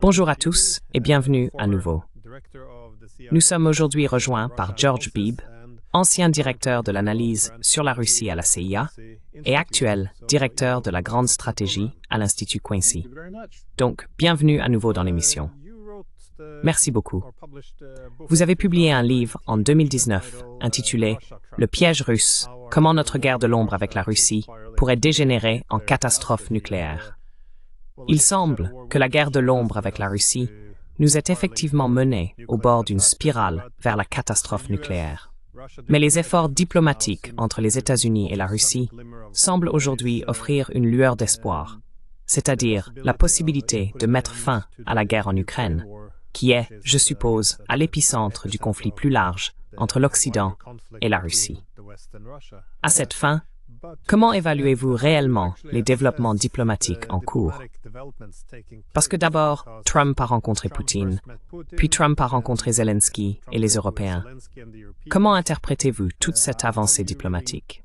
Bonjour à tous et bienvenue à nouveau. Nous sommes aujourd'hui rejoints par George Beebe, ancien directeur de l'analyse sur la Russie à la CIA et actuel directeur de la grande stratégie à l'Institut Quincy. Donc, bienvenue à nouveau dans l'émission. Merci beaucoup. Vous avez publié un livre en 2019 intitulé « Le piège russe, comment notre guerre de l'ombre avec la Russie pourrait dégénérer en catastrophe nucléaire ». Il semble que la guerre de l'ombre avec la Russie nous ait effectivement menés au bord d'une spirale vers la catastrophe nucléaire. Mais les efforts diplomatiques entre les États-Unis et la Russie semblent aujourd'hui offrir une lueur d'espoir, c'est-à-dire la possibilité de mettre fin à la guerre en Ukraine, qui est, je suppose, à l'épicentre du conflit plus large entre l'Occident et la Russie. À cette fin, comment évaluez-vous réellement les développements diplomatiques en cours? Parce que d'abord, Trump a rencontré Poutine, puis Trump a rencontré Zelensky et les Européens. Comment interprétez-vous toute cette avancée diplomatique?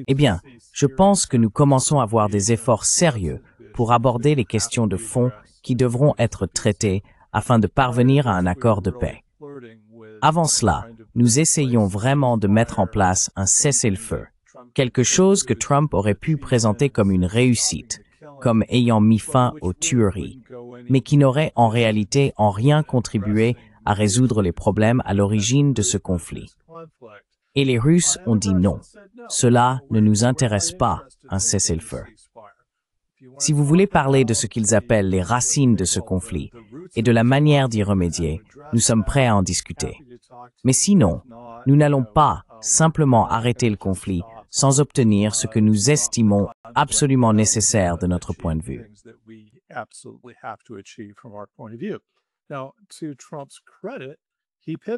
Eh bien, je pense que nous commençons à voir des efforts sérieux pour aborder les questions de fond qui devront être traitées afin de parvenir à un accord de paix. Avant cela, nous essayons vraiment de mettre en place un cessez-le-feu, quelque chose que Trump aurait pu présenter comme une réussite, comme ayant mis fin aux tueries, mais qui n'aurait en réalité en rien contribué à résoudre les problèmes à l'origine de ce conflit. Et les Russes ont dit non. Cela ne nous intéresse pas, un cessez-le-feu. Si vous voulez parler de ce qu'ils appellent les racines de ce conflit et de la manière d'y remédier, nous sommes prêts à en discuter. Mais sinon, nous n'allons pas simplement arrêter le conflit sans obtenir ce que nous estimons absolument nécessaire de notre point de vue.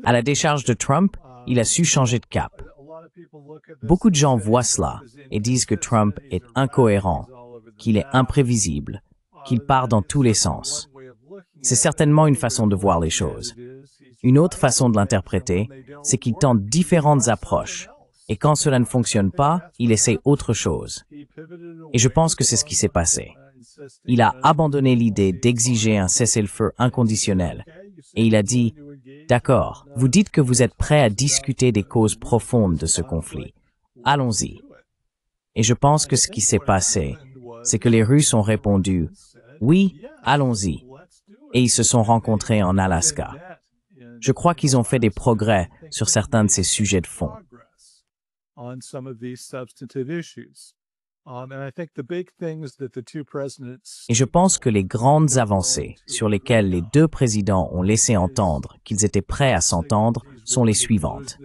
À la décharge de Trump, il a su changer de cap. Beaucoup de gens voient cela et disent que Trump est incohérent, qu'il est imprévisible, qu'il part dans tous les sens. C'est certainement une façon de voir les choses. Une autre façon de l'interpréter, c'est qu'il tente différentes approches, et quand cela ne fonctionne pas, il essaie autre chose. Et je pense que c'est ce qui s'est passé. Il a abandonné l'idée d'exiger un cessez-le-feu inconditionnel, et il a dit « D'accord, vous dites que vous êtes prêt à discuter des causes profondes de ce conflit. Allons-y. » Et je pense que ce qui s'est passé, c'est que les Russes ont répondu « Oui, allons-y », et ils se sont rencontrés en Alaska. Je crois qu'ils ont fait des progrès sur certains de ces sujets de fond. Et je pense que les grandes avancées sur lesquelles les deux présidents ont laissé entendre qu'ils étaient prêts à s'entendre sont les suivantes.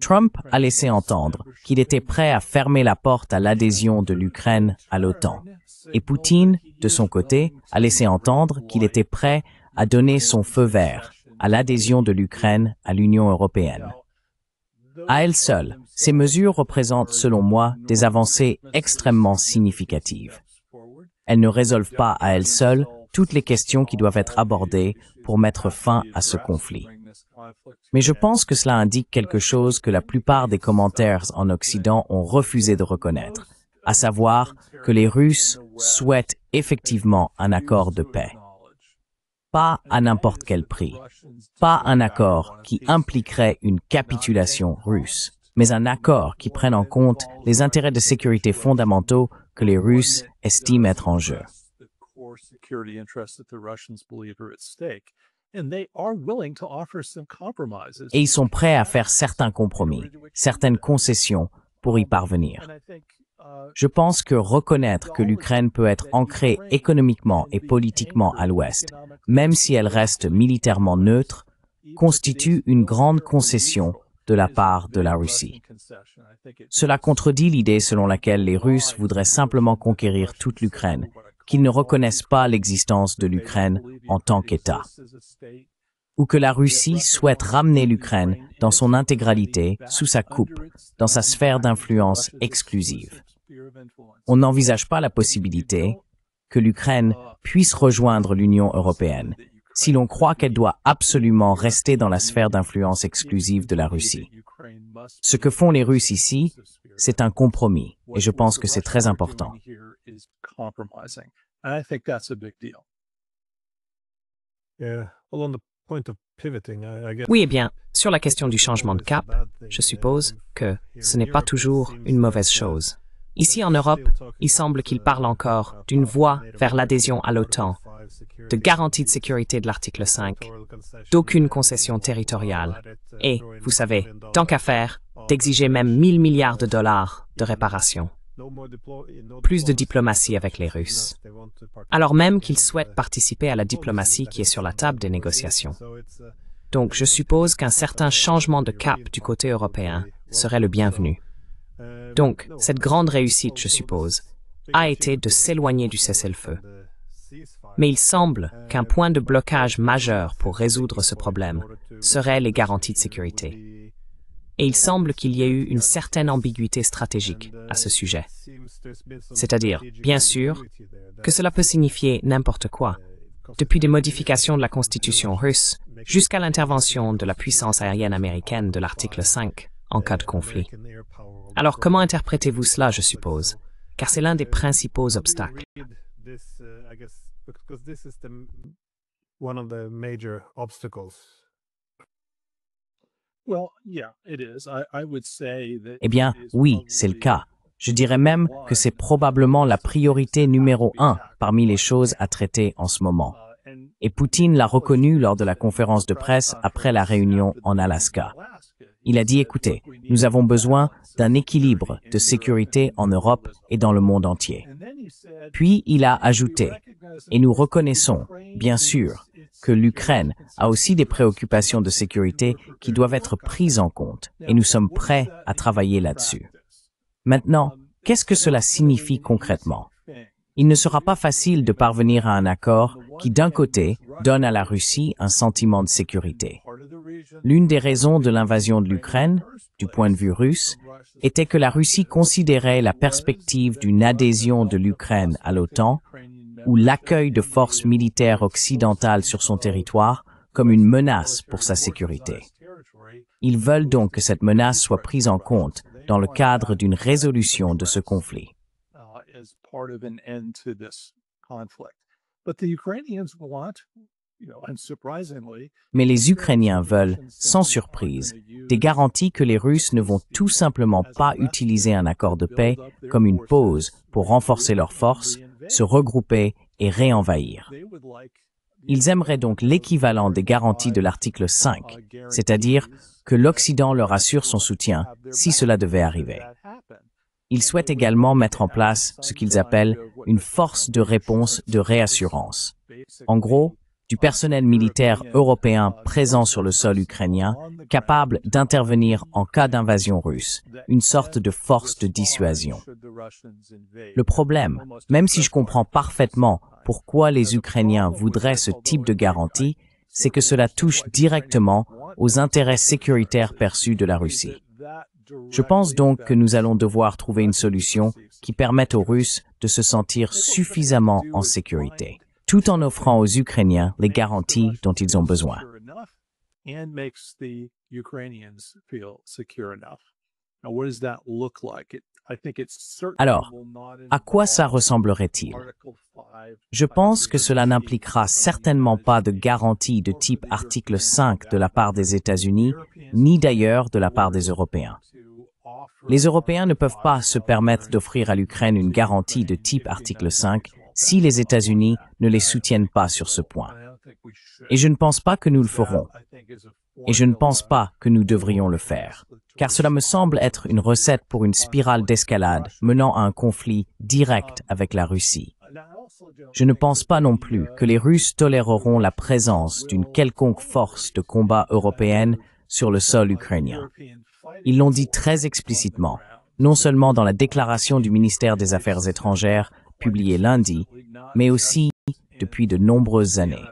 Trump a laissé entendre qu'il était prêt à fermer la porte à l'adhésion de l'Ukraine à l'OTAN. Et Poutine, de son côté, a laissé entendre qu'il était prêt à donner son feu vert à l'adhésion de l'Ukraine à l'Union européenne. À elles seules, ces mesures représentent, selon moi, des avancées extrêmement significatives. Elles ne résolvent pas à elles seules toutes les questions qui doivent être abordées pour mettre fin à ce conflit. Mais je pense que cela indique quelque chose que la plupart des commentaires en Occident ont refusé de reconnaître, à savoir que les Russes souhaitent effectivement un accord de paix. Pas à n'importe quel prix. Pas un accord qui impliquerait une capitulation russe, mais un accord qui prenne en compte les intérêts de sécurité fondamentaux que les Russes estiment être en jeu. Et ils sont prêts à faire certains compromis, certaines concessions pour y parvenir. Je pense que reconnaître que l'Ukraine peut être ancrée économiquement et politiquement à l'Ouest, même si elle reste militairement neutre, constitue une grande concession de la part de la Russie. Cela contredit l'idée selon laquelle les Russes voudraient simplement conquérir toute l'Ukraine, qu'ils ne reconnaissent pas l'existence de l'Ukraine en tant qu'État, ou que la Russie souhaite ramener l'Ukraine dans son intégralité sous sa coupe, dans sa sphère d'influence exclusive. On n'envisage pas la possibilité que l'Ukraine puisse rejoindre l'Union européenne, si l'on croit qu'elle doit absolument rester dans la sphère d'influence exclusive de la Russie. Ce que font les Russes ici, c'est un compromis, et je pense que c'est très important. Oui, eh bien, sur la question du changement de cap, je suppose que ce n'est pas toujours une mauvaise chose. Ici en Europe, il semble qu'il parle encore d'une voie vers l'adhésion à l'OTAN, de garantie de sécurité de l'article 5, d'aucune concession territoriale, et, vous savez, tant qu'à faire, d'exiger même 1000 milliards de dollars de réparation. Plus de diplomatie avec les Russes, alors même qu'ils souhaitent participer à la diplomatie qui est sur la table des négociations. Donc, je suppose qu'un certain changement de cap du côté européen serait le bienvenu. Donc, cette grande réussite, je suppose, a été de s'éloigner du cessez-le-feu. Mais il semble qu'un point de blocage majeur pour résoudre ce problème serait les garanties de sécurité. Et il semble qu'il y ait eu une certaine ambiguïté stratégique à ce sujet. C'est-à-dire, bien sûr, que cela peut signifier n'importe quoi, depuis des modifications de la Constitution russe jusqu'à l'intervention de la puissance aérienne américaine de l'article 5 en cas de conflit. Alors, comment interprétez-vous cela, je suppose? Car c'est l'un des principaux obstacles. Eh bien, oui, c'est le cas. Je dirais même que c'est probablement la priorité numéro 1 parmi les choses à traiter en ce moment. Et Poutine l'a reconnu lors de la conférence de presse après la réunion en Alaska. Il a dit, écoutez, nous avons besoin d'un équilibre de sécurité en Europe et dans le monde entier. Puis il a ajouté, et nous reconnaissons, bien sûr, que l'Ukraine a aussi des préoccupations de sécurité qui doivent être prises en compte, et nous sommes prêts à travailler là-dessus. Maintenant, qu'est-ce que cela signifie concrètement? Il ne sera pas facile de parvenir à un accord qui, d'un côté, donne à la Russie un sentiment de sécurité. L'une des raisons de l'invasion de l'Ukraine, du point de vue russe, était que la Russie considérait la perspective d'une adhésion de l'Ukraine à l'OTAN ou l'accueil de forces militaires occidentales sur son territoire comme une menace pour sa sécurité. Ils veulent donc que cette menace soit prise en compte dans le cadre d'une résolution de ce conflit. Mais les Ukrainiens veulent, sans surprise, des garanties que les Russes ne vont tout simplement pas utiliser un accord de paix comme une pause pour renforcer leurs forces, se regrouper et réenvahir. Ils aimeraient donc l'équivalent des garanties de l'article 5, c'est-à-dire que l'Occident leur assure son soutien si cela devait arriver. Ils souhaitent également mettre en place ce qu'ils appellent une force de réponse de réassurance. En gros, du personnel militaire européen présent sur le sol ukrainien, capable d'intervenir en cas d'invasion russe, une sorte de force de dissuasion. Le problème, même si je comprends parfaitement pourquoi les Ukrainiens voudraient ce type de garantie, c'est que cela touche directement aux intérêts sécuritaires perçus de la Russie. Je pense donc que nous allons devoir trouver une solution qui permette aux Russes de se sentir suffisamment en sécurité, tout en offrant aux Ukrainiens les garanties dont ils ont besoin. Alors, à quoi ça ressemblerait-il? Je pense que cela n'impliquera certainement pas de garantie de type article 5 de la part des États-Unis, ni d'ailleurs de la part des Européens. Les Européens ne peuvent pas se permettre d'offrir à l'Ukraine une garantie de type article 5 si les États-Unis ne les soutiennent pas sur ce point. Et je ne pense pas que nous le ferons. Et je ne pense pas que nous devrions le faire, car cela me semble être une recette pour une spirale d'escalade menant à un conflit direct avec la Russie. Je ne pense pas non plus que les Russes toléreront la présence d'une quelconque force de combat européenne sur le sol ukrainien. Ils l'ont dit très explicitement, non seulement dans la déclaration du ministère des Affaires étrangères publiée lundi, mais aussi depuis de nombreuses années.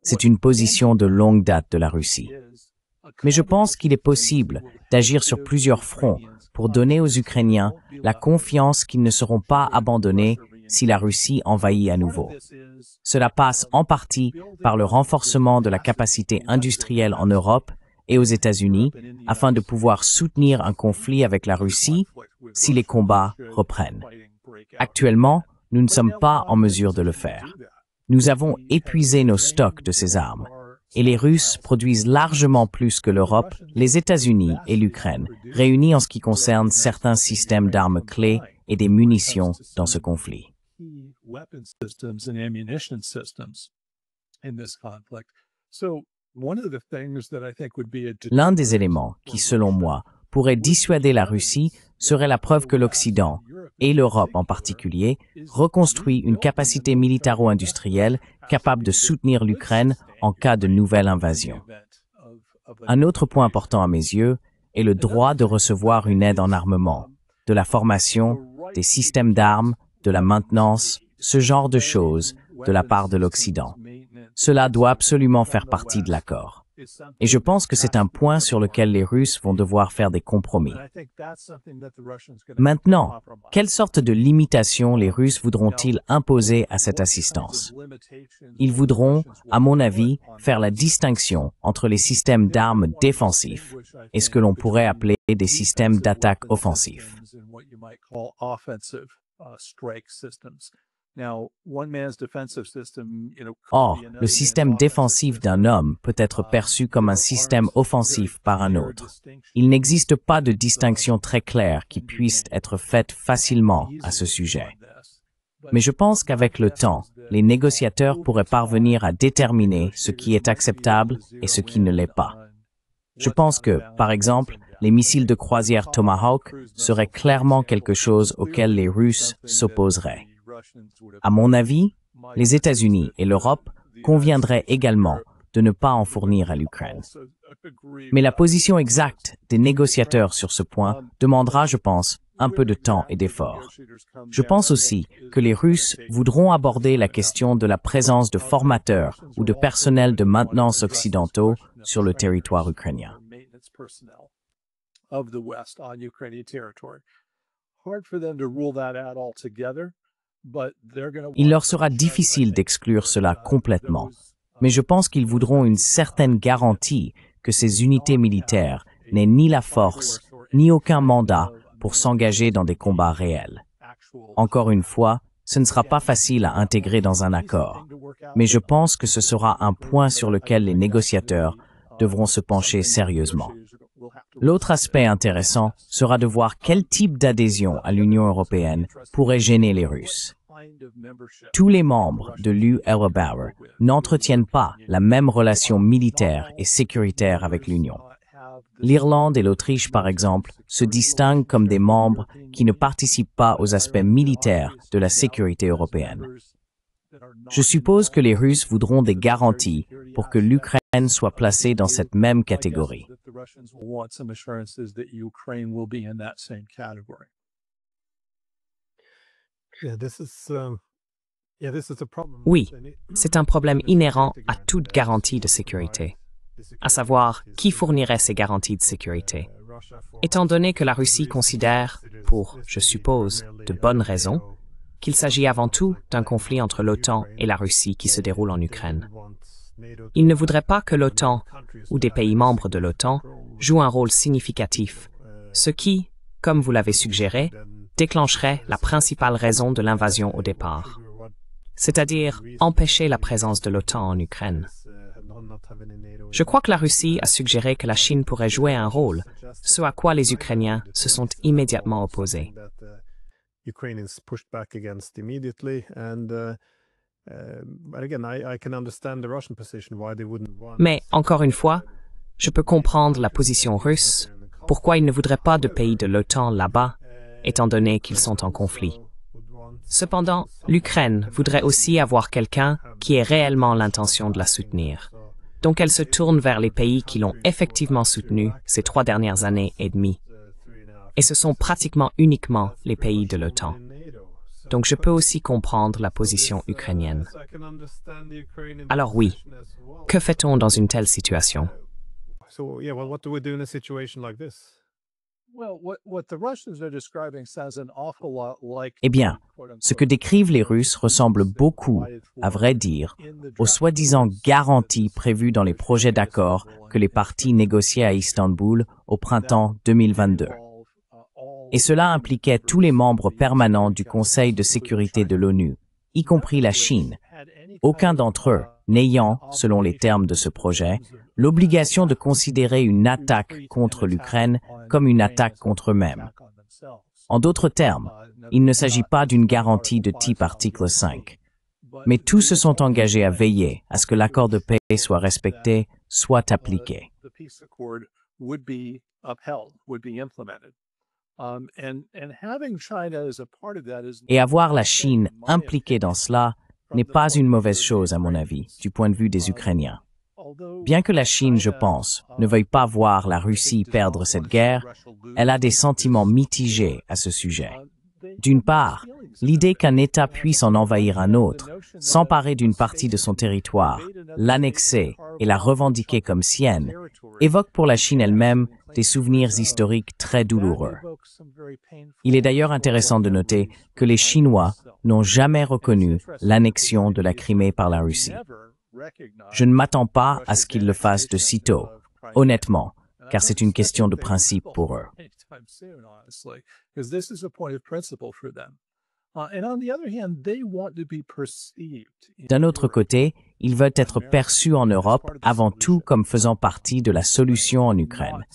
C'est une position de longue date de la Russie. Mais je pense qu'il est possible d'agir sur plusieurs fronts pour donner aux Ukrainiens la confiance qu'ils ne seront pas abandonnés si la Russie envahit à nouveau. Cela passe en partie par le renforcement de la capacité industrielle en Europe et aux États-Unis afin de pouvoir soutenir un conflit avec la Russie si les combats reprennent. Actuellement, nous ne sommes pas en mesure de le faire. Nous avons épuisé nos stocks de ces armes et les Russes produisent largement plus que l'Europe, les États-Unis et l'Ukraine, réunis en ce qui concerne certains systèmes d'armes clés et des munitions dans ce conflit. L'un des éléments qui, selon moi, pourrait dissuader la Russie serait la preuve que l'Occident, et l'Europe en particulier, reconstruit une capacité militaro-industrielle capable de soutenir l'Ukraine en cas de nouvelle invasion. Un autre point important à mes yeux est le droit de recevoir une aide en armement, de la formation, des systèmes d'armes, de la maintenance, ce genre de choses de la part de l'Occident. Cela doit absolument faire partie de l'accord. Et je pense que c'est un point sur lequel les Russes vont devoir faire des compromis. Maintenant, quelle sorte de limitations les Russes voudront-ils imposer à cette assistance? Ils voudront, à mon avis, faire la distinction entre les systèmes d'armes défensifs et ce que l'on pourrait appeler des systèmes d'attaque offensifs. Or, le système défensif d'un homme peut être perçu comme un système offensif par un autre. Il n'existe pas de distinction très claire qui puisse être faite facilement à ce sujet. Mais je pense qu'avec le temps, les négociateurs pourraient parvenir à déterminer ce qui est acceptable et ce qui ne l'est pas. Je pense que, par exemple, les missiles de croisière Tomahawk seraient clairement quelque chose auquel les Russes s'opposeraient. À mon avis, les États-Unis et l'Europe conviendraient également de ne pas en fournir à l'Ukraine. Mais la position exacte des négociateurs sur ce point demandera, je pense, un peu de temps et d'efforts. Je pense aussi que les Russes voudront aborder la question de la présence de formateurs ou de personnels de maintenance occidentaux sur le territoire ukrainien. Il leur sera difficile d'exclure cela complètement, mais je pense qu'ils voudront une certaine garantie que ces unités militaires n'aient ni la force, ni aucun mandat pour s'engager dans des combats réels. Encore une fois, ce ne sera pas facile à intégrer dans un accord, mais je pense que ce sera un point sur lequel les négociateurs devront se pencher sérieusement. L'autre aspect intéressant sera de voir quel type d'adhésion à l'Union européenne pourrait gêner les Russes. Tous les membres de l'UE n'entretiennent pas la même relation militaire et sécuritaire avec l'Union. L'Irlande et l'Autriche, par exemple, se distinguent comme des membres qui ne participent pas aux aspects militaires de la sécurité européenne. Je suppose que les Russes voudront des garanties pour que l'Ukraine soit placée dans cette même catégorie. Oui, c'est un problème inhérent à toute garantie de sécurité, à savoir qui fournirait ces garanties de sécurité. Étant donné que la Russie considère, pour, je suppose, de bonnes raisons, qu'il s'agit avant tout d'un conflit entre l'OTAN et la Russie qui se déroule en Ukraine. Il ne voudrait pas que l'OTAN, ou des pays membres de l'OTAN, jouent un rôle significatif, ce qui, comme vous l'avez suggéré, déclencherait la principale raison de l'invasion au départ, c'est-à-dire empêcher la présence de l'OTAN en Ukraine. Je crois que la Russie a suggéré que la Chine pourrait jouer un rôle, ce à quoi les Ukrainiens se sont immédiatement opposés. Mais, encore une fois, je peux comprendre la position russe, pourquoi ils ne voudraient pas de pays de l'OTAN là-bas, étant donné qu'ils sont en conflit. Cependant, l'Ukraine voudrait aussi avoir quelqu'un qui ait réellement l'intention de la soutenir. Donc elle se tourne vers les pays qui l'ont effectivement soutenue ces 3 dernières années et demie. Et ce sont pratiquement uniquement les pays de l'OTAN. Donc je peux aussi comprendre la position ukrainienne. Alors oui, que fait-on dans une telle situation? So yeah, well, what do we do in a situation like this? Eh bien, ce que décrivent les Russes ressemble beaucoup, à vrai dire, aux soi-disant garanties prévues dans les projets d'accord que les partis négociaient à Istanbul au printemps 2022. Et cela impliquait tous les membres permanents du Conseil de sécurité de l'ONU, y compris la Chine, aucun d'entre eux n'ayant, selon les termes de ce projet, l'obligation de considérer une attaque contre l'Ukraine comme une attaque contre eux-mêmes. En d'autres termes, il ne s'agit pas d'une garantie de type article 5, mais tous se sont engagés à veiller à ce que l'accord de paix soit respecté, soit appliqué. Et avoir la Chine impliquée dans cela n'est pas une mauvaise chose, à mon avis, du point de vue des Ukrainiens. Bien que la Chine, je pense, ne veuille pas voir la Russie perdre cette guerre, elle a des sentiments mitigés à ce sujet. D'une part, l'idée qu'un État puisse en envahir un autre, s'emparer d'une partie de son territoire, l'annexer et la revendiquer comme sienne, évoque pour la Chine elle-même des souvenirs historiques très douloureux. Il est d'ailleurs intéressant de noter que les Chinois n'ont jamais reconnu l'annexion de la Crimée par la Russie. Je ne m'attends pas à ce qu'ils le fassent de sitôt, honnêtement, car c'est une question de principe pour eux. D'un autre côté, ils veulent être perçus en Europe avant tout comme faisant partie de la solution en Ukraine,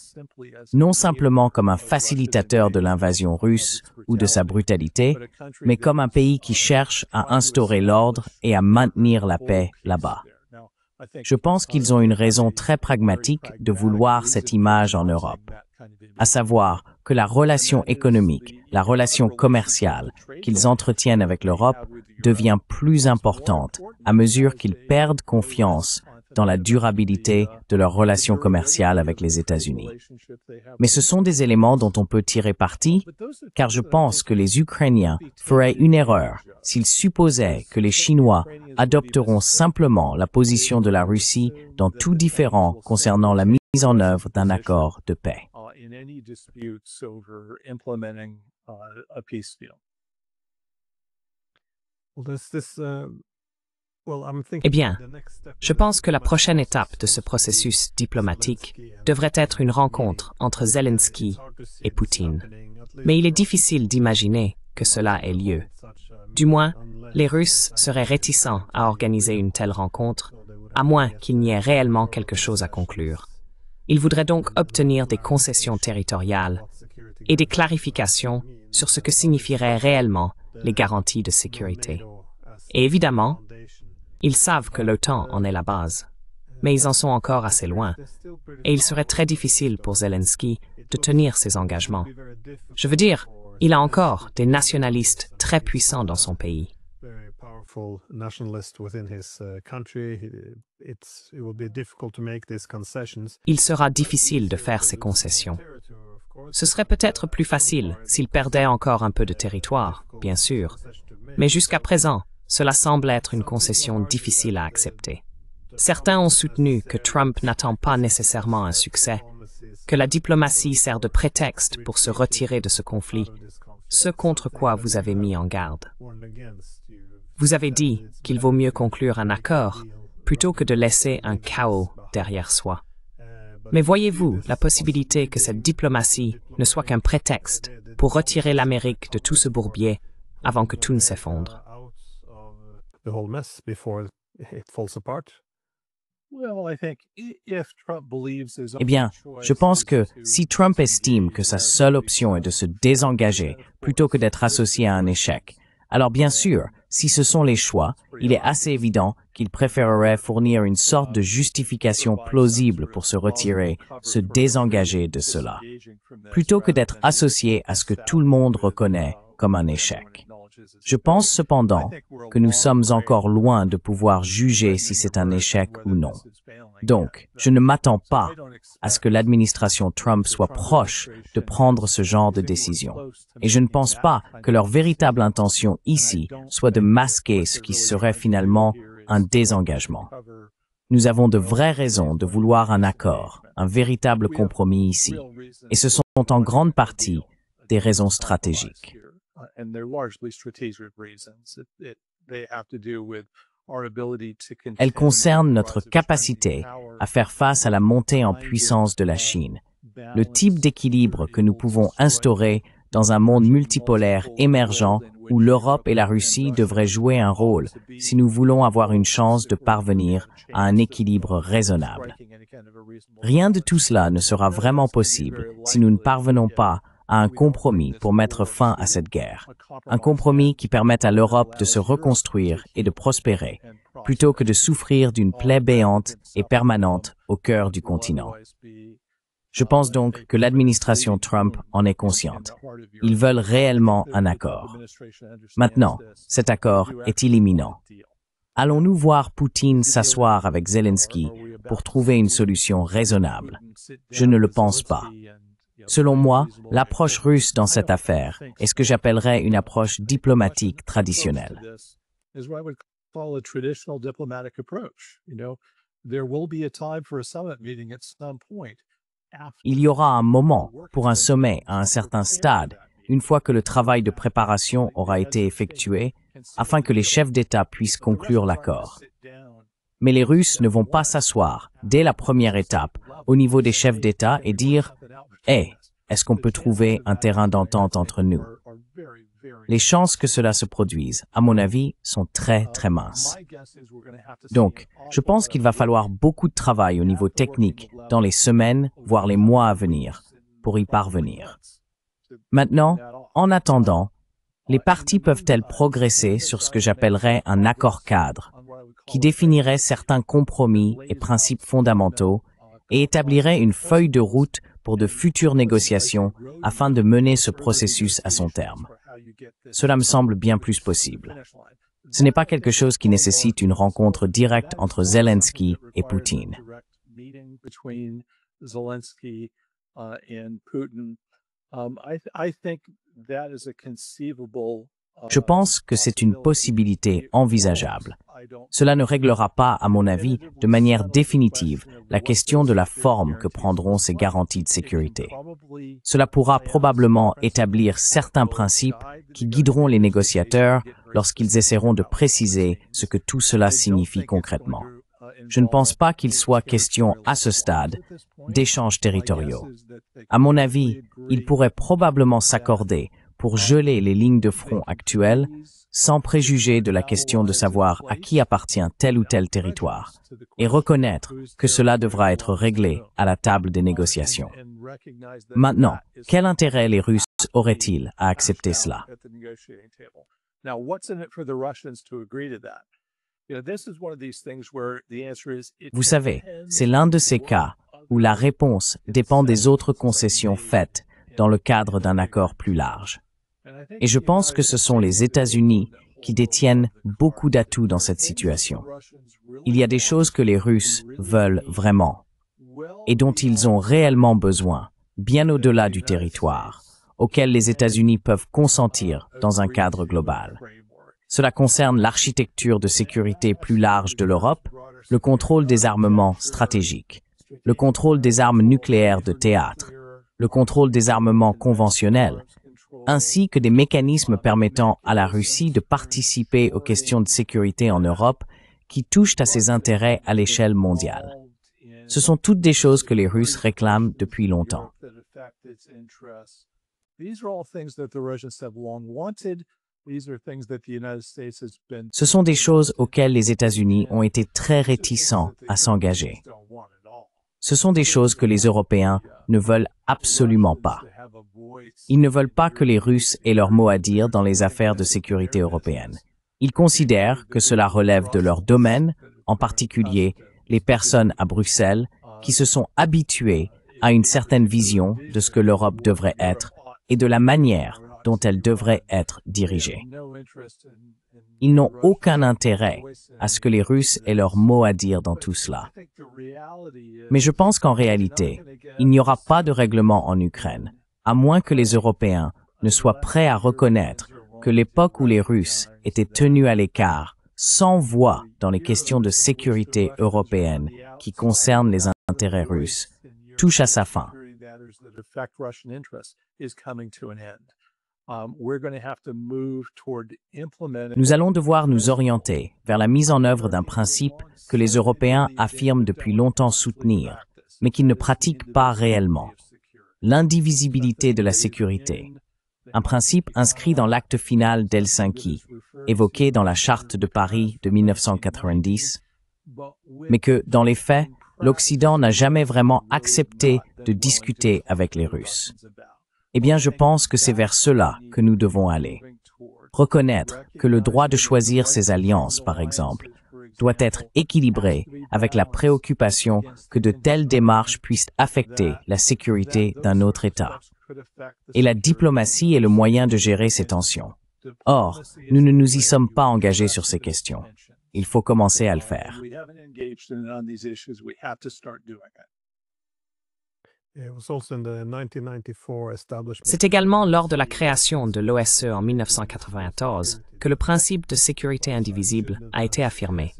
non simplement comme un facilitateur de l'invasion russe ou de sa brutalité, mais comme un pays qui cherche à instaurer l'ordre et à maintenir la paix là-bas. Je pense qu'ils ont une raison très pragmatique de vouloir cette image en Europe, à savoir que la relation économique, la relation commerciale qu'ils entretiennent avec l'Europe devient plus importante à mesure qu'ils perdent confiance dans la durabilité de leur relation commerciale avec les États-Unis. Mais ce sont des éléments dont on peut tirer parti, car je pense que les Ukrainiens feraient une erreur s'ils supposaient que les Chinois adopteront simplement la position de la Russie dans tout différend concernant la mise en œuvre d'un accord de paix. Eh bien, je pense que la prochaine étape de ce processus diplomatique devrait être une rencontre entre Zelensky et Poutine. Mais il est difficile d'imaginer que cela ait lieu. Du moins, les Russes seraient réticents à organiser une telle rencontre, à moins qu'il n'y ait réellement quelque chose à conclure. Ils voudraient donc obtenir des concessions territoriales et des clarifications sur ce que signifieraient réellement les garanties de sécurité. Et évidemment, ils savent que l'OTAN en est la base, mais ils en sont encore assez loin, et il serait très difficile pour Zelensky de tenir ses engagements. Je veux dire, il a encore des nationalistes très puissants dans son pays. Il sera difficile de faire ces concessions. Ce serait peut-être plus facile s'il perdait encore un peu de territoire, bien sûr, mais jusqu'à présent, cela semble être une concession difficile à accepter. Certains ont soutenu que Trump n'attend pas nécessairement un succès, que la diplomatie sert de prétexte pour se retirer de ce conflit, ce contre quoi vous avez mis en garde. Vous avez dit qu'il vaut mieux conclure un accord plutôt que de laisser un chaos derrière soi. Mais voyez-vous la possibilité que cette diplomatie ne soit qu'un prétexte pour retirer l'Amérique de tout ce bourbier avant que tout ne s'effondre? Eh bien, je pense que si Trump estime que sa seule option est de se désengager plutôt que d'être associé à un échec, alors bien sûr, si ce sont les choix, il est assez évident qu'il préférerait fournir une sorte de justification plausible pour se retirer, se désengager de cela, plutôt que d'être associé à ce que tout le monde reconnaît comme un échec. Je pense cependant que nous sommes encore loin de pouvoir juger si c'est un échec ou non. Donc, je ne m'attends pas à ce que l'administration Trump soit proche de prendre ce genre de décision. Et je ne pense pas que leur véritable intention ici soit de masquer ce qui serait finalement un désengagement. Nous avons de vraies raisons de vouloir un accord, un véritable compromis ici, et ce sont en grande partie des raisons stratégiques. Elles concernent notre capacité à faire face à la montée en puissance de la Chine, le type d'équilibre que nous pouvons instaurer dans un monde multipolaire émergent où l'Europe et la Russie devraient jouer un rôle si nous voulons avoir une chance de parvenir à un équilibre raisonnable. Rien de tout cela ne sera vraiment possible si nous ne parvenons pas à un compromis pour mettre fin à cette guerre, un compromis qui permette à l'Europe de se reconstruire et de prospérer, plutôt que de souffrir d'une plaie béante et permanente au cœur du continent. Je pense donc que l'administration Trump en est consciente. Ils veulent réellement un accord. Maintenant, cet accord est-il imminent? Allons-nous voir Poutine s'asseoir avec Zelensky pour trouver une solution raisonnable? Je ne le pense pas. Selon moi, l'approche russe dans cette affaire est ce que j'appellerais une approche diplomatique traditionnelle. Il y aura un moment pour un sommet à un certain stade, une fois que le travail de préparation aura été effectué, afin que les chefs d'État puissent conclure l'accord. Mais les Russes ne vont pas s'asseoir, dès la première étape, au niveau des chefs d'État et dire « Hey, est-ce qu'on peut trouver un terrain d'entente entre nous ?» Les chances que cela se produise, à mon avis, sont très minces. Donc, je pense qu'il va falloir beaucoup de travail au niveau technique dans les semaines, voire les mois à venir, pour y parvenir. Maintenant, en attendant, les parties peuvent-elles progresser sur ce que j'appellerais un accord cadre, qui définirait certains compromis et principes fondamentaux et établirait une feuille de route pour de futures négociations afin de mener ce processus à son terme. Cela me semble bien plus possible. Ce n'est pas quelque chose qui nécessite une rencontre directe entre Zelensky et Poutine. Je pense que c'est une possibilité envisageable. Cela ne réglera pas, à mon avis, de manière définitive la question de la forme que prendront ces garanties de sécurité. Cela pourra probablement établir certains principes qui guideront les négociateurs lorsqu'ils essaieront de préciser ce que tout cela signifie concrètement. Je ne pense pas qu'il soit question, à ce stade, d'échanges territoriaux. À mon avis, ils pourraient probablement s'accorder pour geler les lignes de front actuelles, sans préjuger de la question de savoir à qui appartient tel ou tel territoire, et reconnaître que cela devra être réglé à la table des négociations. Maintenant, quel intérêt les Russes auraient-ils à accepter cela? Vous savez, c'est l'un de ces cas où la réponse dépend des autres concessions faites dans le cadre d'un accord plus large. Et je pense que ce sont les États-Unis qui détiennent beaucoup d'atouts dans cette situation. Il y a des choses que les Russes veulent vraiment et dont ils ont réellement besoin, bien au-delà du territoire, auxquels les États-Unis peuvent consentir dans un cadre global. Cela concerne l'architecture de sécurité plus large de l'Europe, le contrôle des armements stratégiques, le contrôle des armes nucléaires de théâtre, le contrôle des armements conventionnels, ainsi que des mécanismes permettant à la Russie de participer aux questions de sécurité en Europe qui touchent à ses intérêts à l'échelle mondiale. Ce sont toutes des choses que les Russes réclament depuis longtemps. Ce sont des choses auxquelles les États-Unis ont été très réticents à s'engager. Ce sont des choses que les Européens ne veulent absolument pas. Ils ne veulent pas que les Russes aient leur mot à dire dans les affaires de sécurité européennes. Ils considèrent que cela relève de leur domaine, en particulier les personnes à Bruxelles qui se sont habituées à une certaine vision de ce que l'Europe devrait être et de la manière dont elle devrait être dirigée. Ils n'ont aucun intérêt à ce que les Russes aient leur mot à dire dans tout cela. Mais je pense qu'en réalité, il n'y aura pas de règlement en Ukraine, à moins que les Européens ne soient prêts à reconnaître que l'époque où les Russes étaient tenus à l'écart sans voix dans les questions de sécurité européenne qui concernent les intérêts russes touche à sa fin. Nous allons devoir nous orienter vers la mise en œuvre d'un principe que les Européens affirment depuis longtemps soutenir, mais qu'ils ne pratiquent pas réellement: l'indivisibilité de la sécurité. Un principe inscrit dans l'acte final d'Helsinki, évoqué dans la Charte de Paris de 1990, mais que, dans les faits, l'Occident n'a jamais vraiment accepté de discuter avec les Russes. Eh bien, je pense que c'est vers cela que nous devons aller. Reconnaître que le droit de choisir ses alliances, par exemple, doit être équilibré avec la préoccupation que de telles démarches puissent affecter la sécurité d'un autre État. Et la diplomatie est le moyen de gérer ces tensions. Or, nous ne nous y sommes pas engagés sur ces questions. Il faut commencer à le faire. C'est également lors de la création de l'OSCE en 1994 que le principe de sécurité indivisible a été affirmé,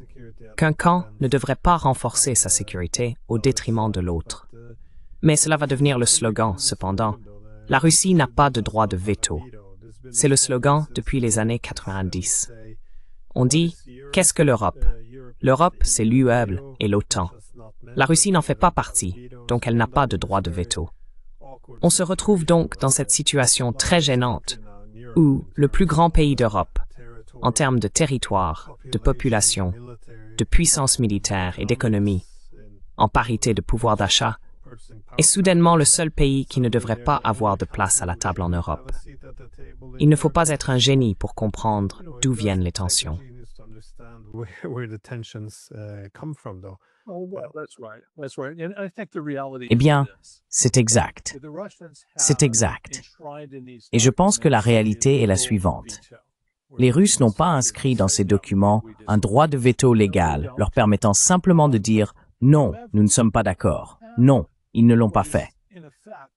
qu'un camp ne devrait pas renforcer sa sécurité au détriment de l'autre. Mais cela va devenir le slogan, cependant. La Russie n'a pas de droit de veto. C'est le slogan depuis les années 90. On dit, qu'est-ce que l'Europe? L'Europe, c'est l'UE et l'OTAN. La Russie n'en fait pas partie, donc elle n'a pas de droit de veto. On se retrouve donc dans cette situation très gênante où le plus grand pays d'Europe, en termes de territoire, de population, de puissance militaire et d'économie, en parité de pouvoir d'achat, est soudainement le seul pays qui ne devrait pas avoir de place à la table en Europe. Il ne faut pas être un génie pour comprendre d'où viennent les tensions. Eh bien, c'est exact. C'est exact. Et je pense que la réalité est la suivante. Les Russes n'ont pas inscrit dans ces documents un droit de veto légal leur permettant simplement de dire « non, nous ne sommes pas d'accord ». Non, ils ne l'ont pas fait.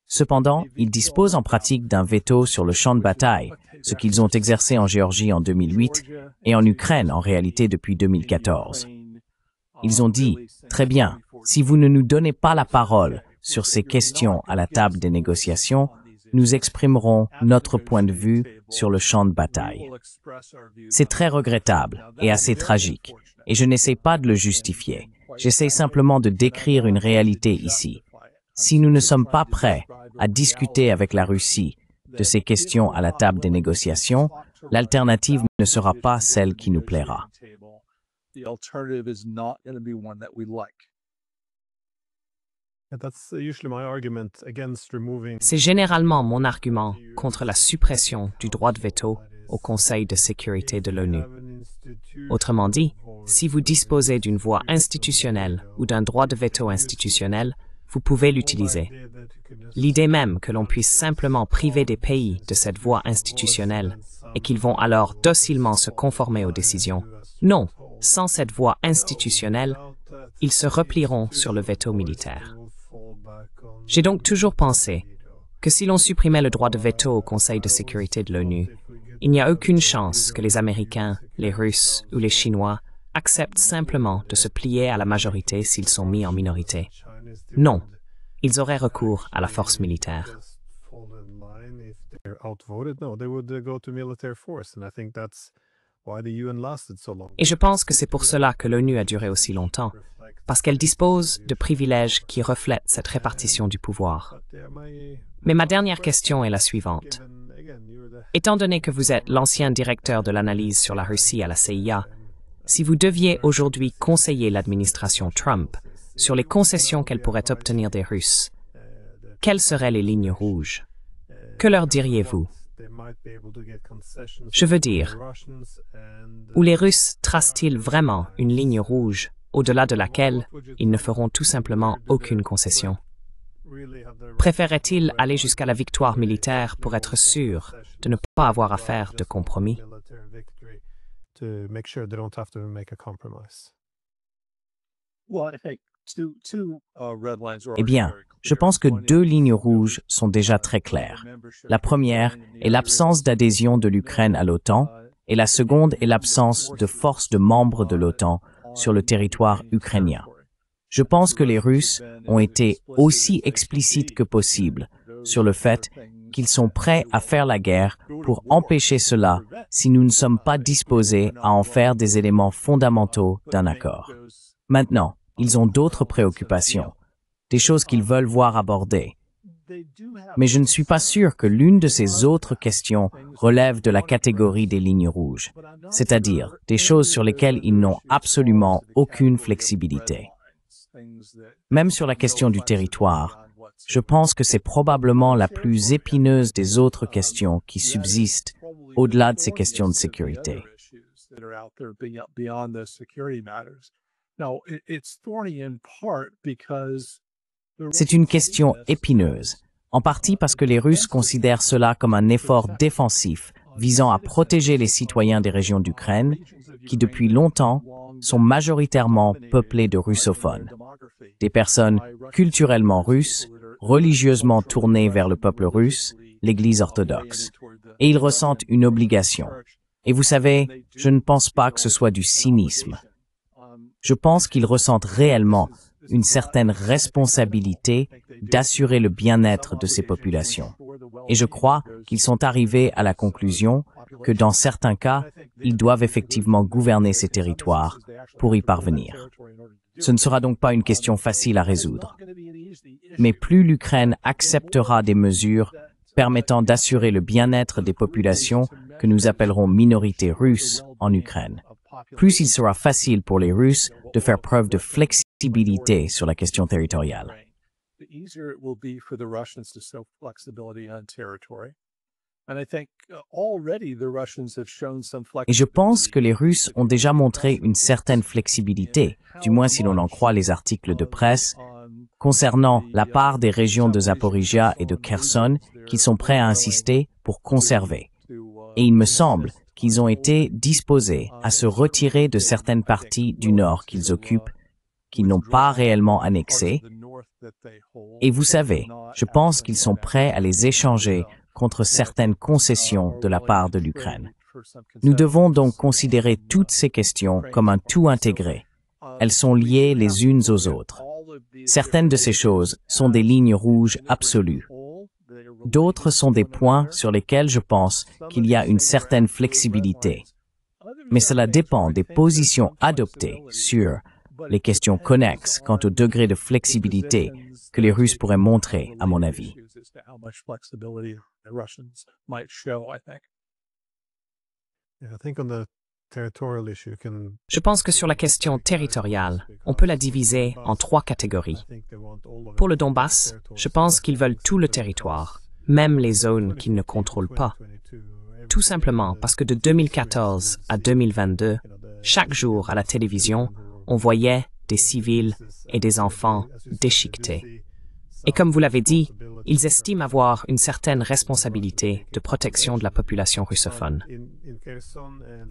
Cependant, ils disposent en pratique d'un veto sur le champ de bataille, ce qu'ils ont exercé en Géorgie en 2008 et en Ukraine en réalité depuis 2014. Ils ont dit « Très bien, si vous ne nous donnez pas la parole sur ces questions à la table des négociations, nous exprimerons notre point de vue sur le champ de bataille. » C'est très regrettable et assez tragique, et je n'essaie pas de le justifier. J'essaie simplement de décrire une réalité ici. Si nous ne sommes pas prêts à discuter avec la Russie de ces questions à la table des négociations, l'alternative ne sera pas celle qui nous plaira. C'est généralement mon argument contre la suppression du droit de veto au Conseil de sécurité de l'ONU. Autrement dit, si vous disposez d'une voie institutionnelle ou d'un droit de veto institutionnel, vous pouvez l'utiliser. L'idée même que l'on puisse simplement priver des pays de cette voie institutionnelle et qu'ils vont alors docilement se conformer aux décisions. Non, sans cette voie institutionnelle, ils se replieront sur le veto militaire. J'ai donc toujours pensé que si l'on supprimait le droit de veto au Conseil de sécurité de l'ONU, il n'y a aucune chance que les Américains, les Russes ou les Chinois acceptent simplement de se plier à la majorité s'ils sont mis en minorité. Non, ils auraient recours à la force militaire. Et je pense que c'est pour cela que l'ONU a duré aussi longtemps, parce qu'elle dispose de privilèges qui reflètent cette répartition du pouvoir. Mais ma dernière question est la suivante. Étant donné que vous êtes l'ancien directeur de l'analyse sur la Russie à la CIA, si vous deviez aujourd'hui conseiller l'administration Trump sur les concessions qu'elle pourrait obtenir des Russes, quelles seraient les lignes rouges? Que leur diriez-vous? Je veux dire, où les Russes tracent-ils vraiment une ligne rouge au-delà de laquelle ils ne feront tout simplement aucune concession? Préféraient-ils aller jusqu'à la victoire militaire pour être sûrs de ne pas avoir à faire de compromis? Eh bien, je pense que deux lignes rouges sont déjà très claires. La première est l'absence d'adhésion de l'Ukraine à l'OTAN et la seconde est l'absence de forces de membres de l'OTAN sur le territoire ukrainien. Je pense que les Russes ont été aussi explicites que possible sur le fait qu'ils sont prêts à faire la guerre pour empêcher cela si nous ne sommes pas disposés à en faire des éléments fondamentaux d'un accord. Maintenant, ils ont d'autres préoccupations, des choses qu'ils veulent voir abordées. Mais je ne suis pas sûr que l'une de ces autres questions relève de la catégorie des lignes rouges, c'est-à-dire des choses sur lesquelles ils n'ont absolument aucune flexibilité. Même sur la question du territoire, je pense que c'est probablement la plus épineuse des autres questions qui subsistent au-delà de ces questions de sécurité. C'est une question épineuse, en partie parce que les Russes considèrent cela comme un effort défensif visant à protéger les citoyens des régions d'Ukraine, qui depuis longtemps sont majoritairement peuplées de russophones, des personnes culturellement russes, religieusement tournées vers le peuple russe, l'Église orthodoxe. Et ils ressentent une obligation. Et vous savez, je ne pense pas que ce soit du cynisme. Je pense qu'ils ressentent réellement une certaine responsabilité d'assurer le bien-être de ces populations. Et je crois qu'ils sont arrivés à la conclusion que dans certains cas, ils doivent effectivement gouverner ces territoires pour y parvenir. Ce ne sera donc pas une question facile à résoudre. Mais plus l'Ukraine acceptera des mesures permettant d'assurer le bien-être des populations que nous appellerons minorités russes en Ukraine, plus il sera facile pour les Russes de faire preuve de flexibilité sur la question territoriale. Et je pense que les Russes ont déjà montré une certaine flexibilité, du moins si l'on en croit les articles de presse, concernant la part des régions de Zaporizhia et de Kherson qu'ils sont prêts à insister pour conserver. Et il me semble qu'ils ont été disposés à se retirer de certaines parties du nord qu'ils occupent, qu'ils n'ont pas réellement annexées. Et vous savez, je pense qu'ils sont prêts à les échanger contre certaines concessions de la part de l'Ukraine. Nous devons donc considérer toutes ces questions comme un tout intégré. Elles sont liées les unes aux autres. Certaines de ces choses sont des lignes rouges absolues. D'autres sont des points sur lesquels je pense qu'il y a une certaine flexibilité. Mais cela dépend des positions adoptées sur les questions connexes quant au degré de flexibilité que les Russes pourraient montrer, à mon avis. Je pense que sur la question territoriale, on peut la diviser en 3 catégories. Pour le Donbass, je pense qu'ils veulent tout le territoire, même les zones qu'ils ne contrôlent pas. Tout simplement parce que de 2014 à 2022, chaque jour à la télévision, on voyait des civils et des enfants déchiquetés. Et comme vous l'avez dit, ils estiment avoir une certaine responsabilité de protection de la population russophone.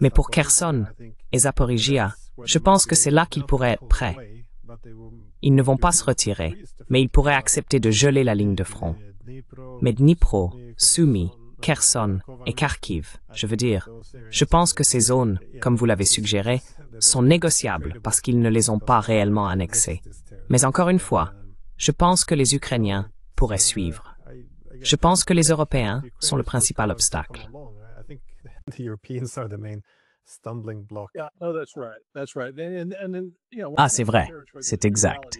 Mais pour Kherson et Zaporizhia, je pense que c'est là qu'ils pourraient être prêts. Ils ne vont pas se retirer, mais ils pourraient accepter de geler la ligne de front. Mais Dnipro, Sumy, Kherson et Kharkiv, je pense que ces zones, comme vous l'avez suggéré, sont négociables parce qu'ils ne les ont pas réellement annexées. Mais encore une fois, je pense que les Ukrainiens pourraient suivre. Je pense que les Européens sont le principal obstacle. Ah, c'est vrai, c'est exact.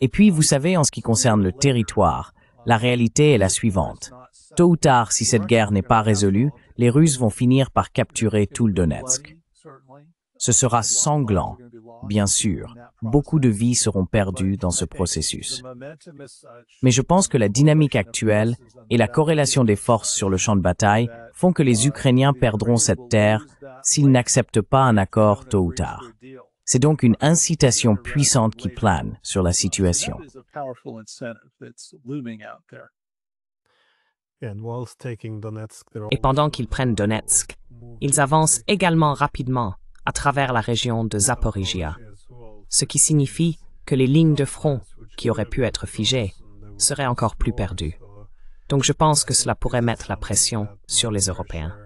Et puis, vous savez, en ce qui concerne le territoire, la réalité est la suivante. Tôt ou tard, si cette guerre n'est pas résolue, les Russes vont finir par capturer tout le Donetsk. Ce sera sanglant, bien sûr. Beaucoup de vies seront perdues dans ce processus. Mais je pense que la dynamique actuelle et la corrélation des forces sur le champ de bataille font que les Ukrainiens perdront cette terre s'ils n'acceptent pas un accord tôt ou tard. C'est donc une incitation puissante qui plane sur la situation. Et pendant qu'ils prennent Donetsk, ils avancent également rapidement à travers la région de Zaporizhia, ce qui signifie que les lignes de front qui auraient pu être figées seraient encore plus perdues. Donc je pense que cela pourrait mettre la pression sur les Européens.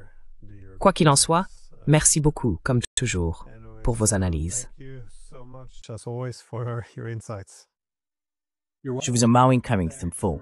Quoi qu'il en soit, merci beaucoup, comme toujours, pour vos analyses. Thank you so much, as always, for your insights. Je vous remercie comme il faut.